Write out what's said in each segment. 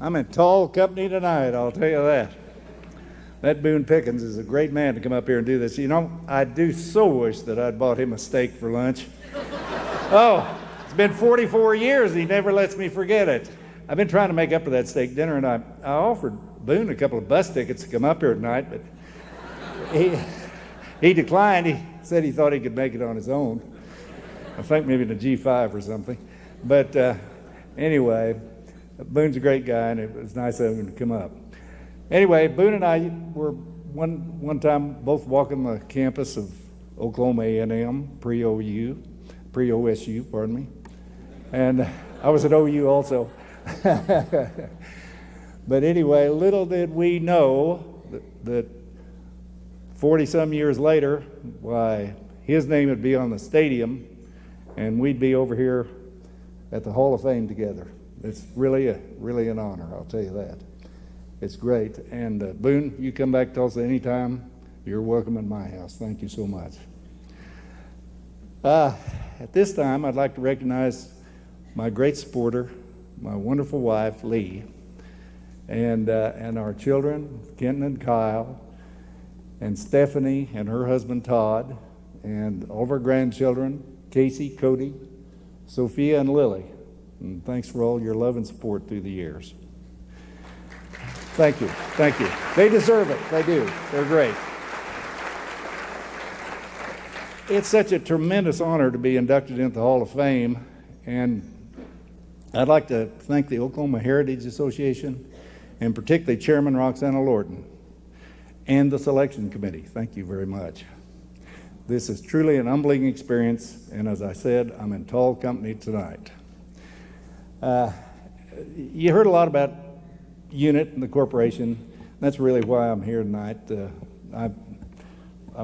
I'm in tall company tonight, I'll tell you that. That Boone Pickens is a great man to come up here and do this. You know, I do so wish that I'd bought him a steak for lunch. Oh, it's been 44 years. He never lets me forget it. I've been trying to make up for that steak dinner, and I offered Boone a couple of bus tickets to come up here tonight, but he declined. He said he thought he could make it on his own. I think maybe in a G5 or something. But anyway, Boone's a great guy, and it was nice of him to come up. Anyway, Boone and I were one time both walking the campus of Oklahoma A&M, pre-OSU, pardon me. And I was at OU also. But anyway, little did we know that 40-some years later, why, his name would be on the stadium, and we'd be over here at the Hall of Fame together. It's really an honor, I'll tell you that. It's great. And Boone, you come back to Tulsa anytime. You're welcome in my house. Thank you so much. At this time, I'd like to recognize my great supporter, my wonderful wife, Lee, and our children, Kenton and Kyle, and Stephanie and her husband, Todd, and all of our grandchildren, Casey, Cody, Sophia, and Lily. And thanks for all your love and support through the years. Thank you. Thank you. They deserve it. They do. They're great. It's such a tremendous honor to be inducted into the Hall of Fame, and I'd like to thank the Oklahoma Heritage Association, and particularly Chairman Roxana Lorton, and the selection committee. Thank you very much. This is truly an humbling experience, and as I said, I'm in tall company tonight. You heard a lot about Unit and the corporation. That's really why I'm here tonight. I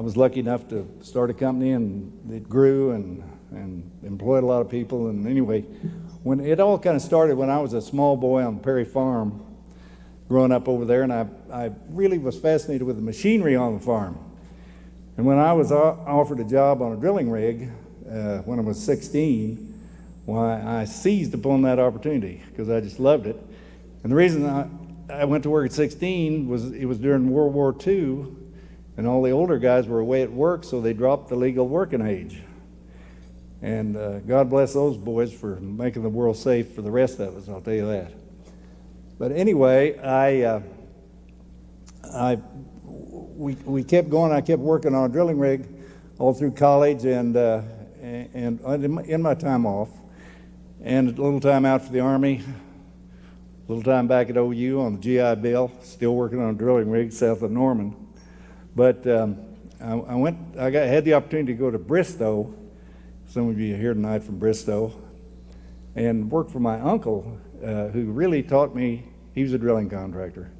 was lucky enough to start a company, and it grew and employed a lot of people. And anyway, when it all kind of started when I was a small boy on Perry Farm, growing up over there, and I really was fascinated with the machinery on the farm. And when I was offered a job on a drilling rig when I was 16, why, I seized upon that opportunity because I just loved it. And the reason I went to work at 16 was it was during World War II, and all the older guys were away at work, so they dropped the legal working age. And God bless those boys for making the world safe for the rest of us, I'll tell you that. But anyway, we kept going. I kept working on a drilling rig all through college and in my time off, and a little time out for the Army. A little time back at OU on the GI Bill, still working on a drilling rig south of Norman. But I had the opportunity to go to Bristow. Some of you are here tonight from Bristow, and work for my uncle, who really taught me. He was a drilling contractor.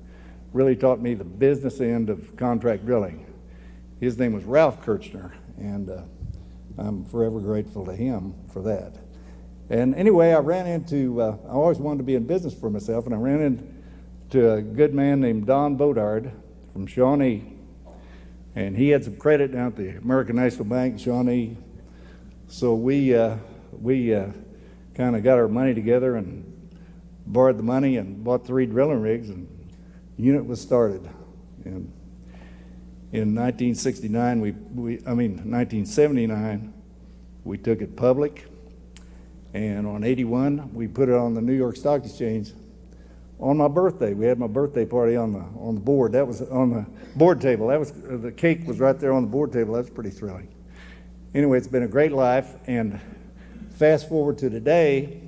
Really taught me the business end of contract drilling. His name was Ralph Kirchner, and I'm forever grateful to him for that. And anyway, I always wanted to be in business for myself, and I ran into a good man named Don Bodard from Shawnee. And he had some credit down at the American National Bank in Shawnee. So we kind of got our money together and borrowed the money and bought 3 drilling rigs, and the unit was started. And in 1979, we took it public. And on 81, we put it on the New York Stock Exchange on my birthday. We had my birthday party on the board. That was on the board table. That was the cake was right there on the board table. That's pretty thrilling. Anyway, it's been a great life. And fast forward to today,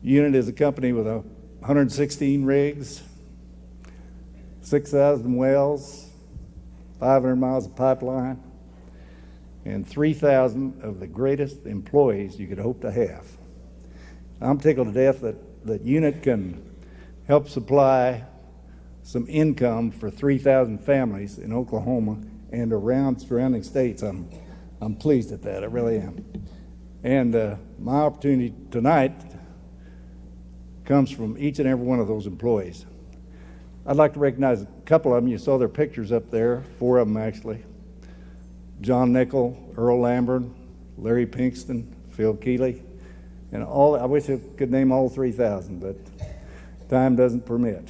Unit is a company with 116 rigs, 6,000 wells, 500 miles of pipeline, and 3,000 of the greatest employees you could hope to have. I'm tickled to death that Unit can help supply some income for 3,000 families in Oklahoma and around surrounding states. I'm pleased at that, I really am. And my opportunity tonight comes from each and every one of those employees. I'd like to recognize a couple of them. You saw their pictures up there, 4 of them actually. John Nickel, Earl Lambert, Larry Pinkston, Phil Keeley, and all. I wish I could name all 3,000, but time doesn't permit.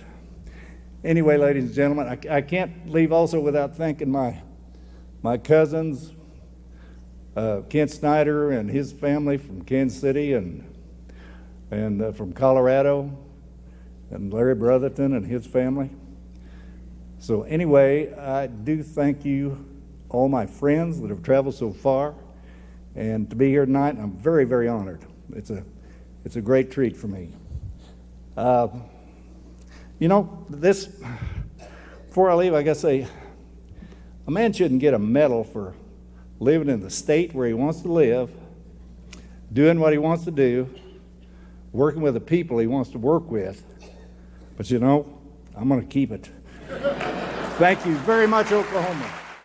Anyway, ladies and gentlemen, I can't leave also without thanking my cousins, Kent Snyder and his family from Kansas City and from Colorado, and Larry Brotherton and his family. So anyway, I do thank you, all my friends that have traveled so far, and to be here tonight, I'm very, very honored. It's a great treat for me. You know, before I leave, I gotta say, a man shouldn't get a medal for living in the state where he wants to live, doing what he wants to do, working with the people he wants to work with. But you know, I'm going to keep it. Thank you very much, Oklahoma.